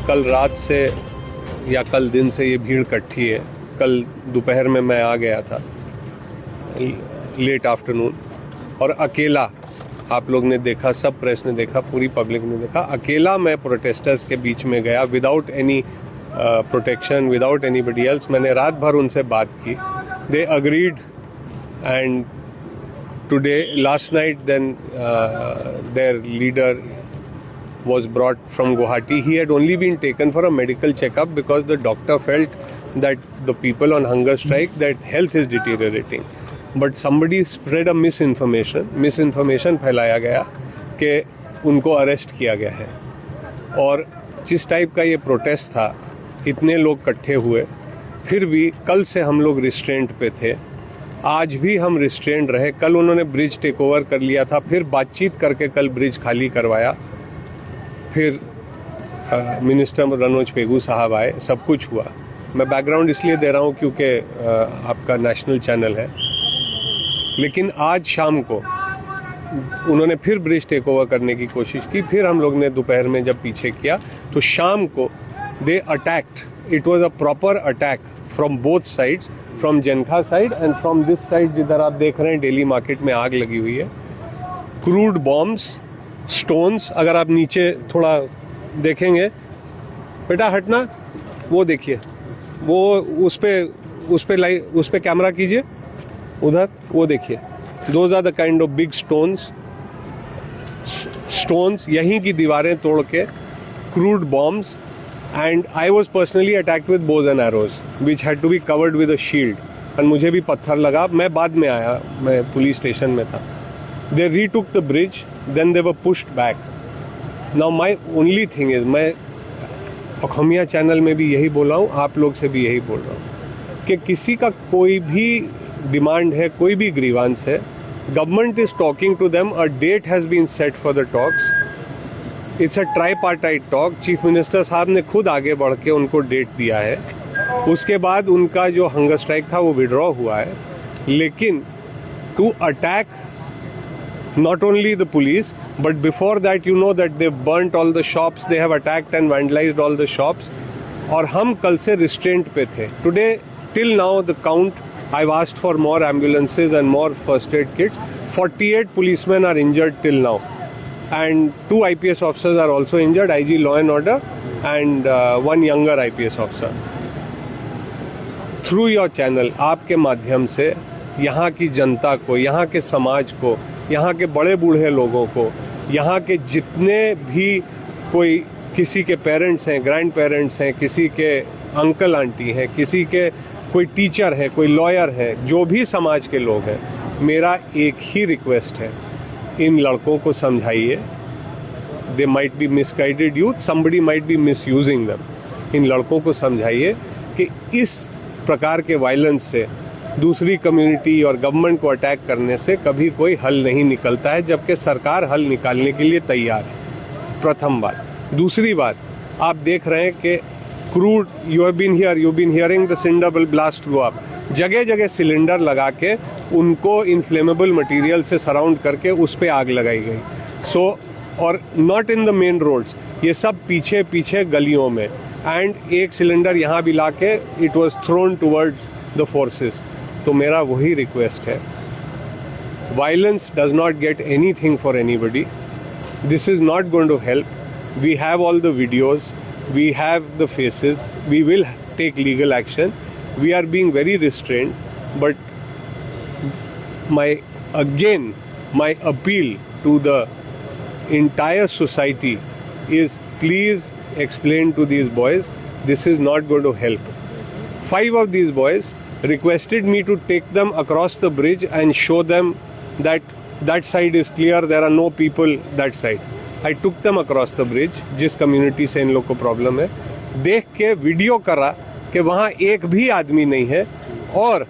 कल रात से या कल दिन से ये भीड़ इकट्ठी है। कल दोपहर में मैं आ गया था, लेट आफ्टरनून, और अकेला, आप लोग ने देखा, सब प्रेस ने देखा, पूरी पब्लिक ने देखा, अकेला मैं प्रोटेस्टर्स के बीच में गया without any protection, without anybody else. मैंने रात भर उनसे बात की, they agreed, and today, last night, then their leader was brought from Guwahati. He had only been taken for a medical checkup because the doctor felt that the people on hunger strike, that health is deteriorating. But somebody spread a misinformation फैलाया गया कि उनको arrest किया गया है। और जिस type का ये प्रोटेस्ट था, इतने लोग इकट्ठे हुए, फिर भी कल से हम लोग रिस्ट्रेंट पे थे, आज भी हम रिस्ट्रेंट रहे। कल उन्होंने ब्रिज टेक ओवर कर लिया था, फिर बातचीत करके कल ब्रिज खाली करवाया, फिर मिनिस्टर मनोज पेगू साहब आए, सब कुछ हुआ। मैं बैकग्राउंड इसलिए दे रहा हूँ क्योंकि आपका नेशनल चैनल है। लेकिन आज शाम को उन्होंने फिर ब्रिज टेक ओवर करने की कोशिश की, फिर हम लोग ने दोपहर में जब पीछे किया तो शाम को they attacked. It was a proper attack from both sides, from जनखा side and from this side जिधर आप देख रहे हैं डेली मार्केट में आग लगी हुई है। क्रूड बॉम्ब्स, स्टोन्स, अगर आप नीचे थोड़ा देखेंगे, बेटा हटना, वो देखिए, वो उस पे कैमरा कीजिए, उधर वो देखिए, those are the kind of big stones, यहीं की दीवारें तोड़ के, crude bombs, and I was personally attacked with bows and arrows which had to be covered with a shield, एंड मुझे भी पत्थर लगा। मैं बाद में आया, मैं पुलिस स्टेशन में था। They retook the bridge, then they were pushed back. Now my only thing is, मैं अखमिया चैनल में भी यही बोला हूँ, आप लोग से भी यही बोल रहा हूँ कि किसी का कोई भी डिमांड है, कोई भी ग्रीवांस है, government is talking to them, a date has been set for the talks, it's a tripartite talk. Chief minister साहब ने खुद आगे बढ़ के उनको डेट दिया है, उसके बाद उनका जो हंगर स्ट्राइक था वो विड्रॉ हुआ है। लेकिन to attack not only the police, but before that you know that they've burnt all the shops, they have attacked and vandalized all the shops, और हम कल से restraint पे थे। Today till now the count, I've asked for more ambulances and more first aid kits. 48 policemen are injured till now, and 2 IPS officers are also injured, IG Law and Order and one younger IPS officer. Through your channel, आपके माध्यम से यहाँ की जनता को, यहाँ के समाज को, यहाँ के बड़े बूढ़े लोगों को, यहाँ के जितने भी कोई किसी के पेरेंट्स हैं, ग्रैंड पेरेंट्स हैं, किसी के अंकल आंटी हैं, किसी के कोई टीचर है, कोई लॉयर है, जो भी समाज के लोग हैं, मेरा एक ही रिक्वेस्ट है, इन लड़कों को समझाइए। They might be misguided youth, somebody might be misusing them. इन लड़कों को समझाइए कि इस प्रकार के वायलेंस से, दूसरी कम्युनिटी और गवर्नमेंट को अटैक करने से कभी कोई हल नहीं निकलता है, जबकि सरकार हल निकालने के लिए तैयार है। प्रथम बात। दूसरी बात, आप देख रहे हैं कि crude, you have been hearing the cylinder blast go up, जगह जगह सिलेंडर लगा के उनको इन्फ्लेमेबल मटेरियल से सराउंड करके उस पर आग लगाई गई। सो और not in the main roads, ये सब पीछे पीछे गलियों में, एंड एक सिलेंडर यहाँ भी ला के it was thrown towards the forces. तो मेरा वही रिक्वेस्ट है, violence does not get anything for anybody, this is not going to help. We have all the videos, we have the faces, we will take legal action, we are being very restrained, but my appeal to the entire society is, please explain to these boys, this is not going to help. 5 of these boys requested me to take them across the bridge and show them that that side is clear, there are no people that side. I took them across the bridge, जिस community से इन लोग को problem है, देख के video करा कि वहाँ एक भी आदमी नहीं है, और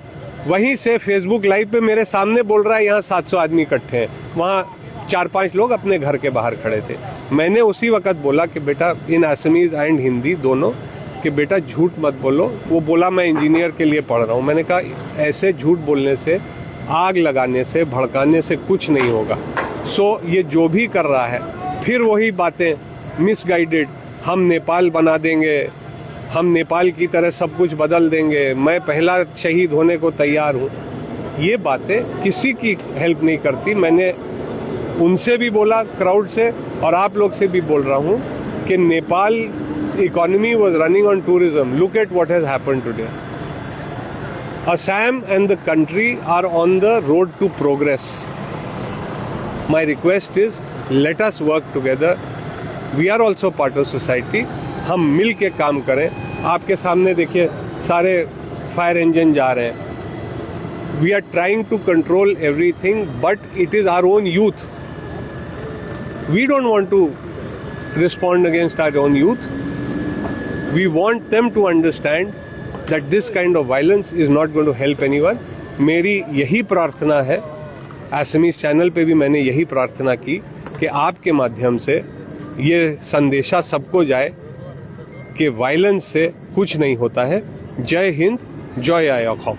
वहीं से फेसबुक लाइव पे मेरे सामने बोल रहा है यहाँ 700 आदमी इकट्ठे हैं, वहाँ 4-5 लोग अपने घर के बाहर खड़े थे। मैंने उसी वक्त बोला कि बेटा, इन असमीज एंड हिंदी दोनों, कि बेटा झूठ मत बोलो। वो बोला मैं इंजीनियर के लिए पढ़ रहा हूँ। मैंने कहा ऐसे झूठ बोलने से, आग लगाने से, भड़काने से कुछ नहीं होगा। सो ये जो भी कर रहा है, फिर वही बातें मिसगाइडेड, हम नेपाल बना देंगे, हम नेपाल की तरह सब कुछ बदल देंगे, मैं पहला शहीद होने को तैयार हूँ, ये बातें किसी की हेल्प नहीं करती। मैंने उनसे भी बोला, क्राउड से, और आप लोग से भी बोल रहा हूँ कि Nepal economy was running on tourism. Look at what has happened today. Assam and the country are on the road to progress. My request is, let us work together. We are also part of society. हम मिल के काम करें। आपके सामने देखिए सारे fire engine जा रहे हैं। We are trying to control everything, but it is our own youth. We don't want to respond against our own youth. We want them to understand that this kind of violence is not going to help anyone. मेरी यही प्रार्थना है, Assamese channel पे भी मैंने यही प्रार्थना की कि आपके माध्यम से ये संदेशा सबको जाए कि वायलेंस से कुछ नहीं होता है। जय हिंद, जय आया खाओ।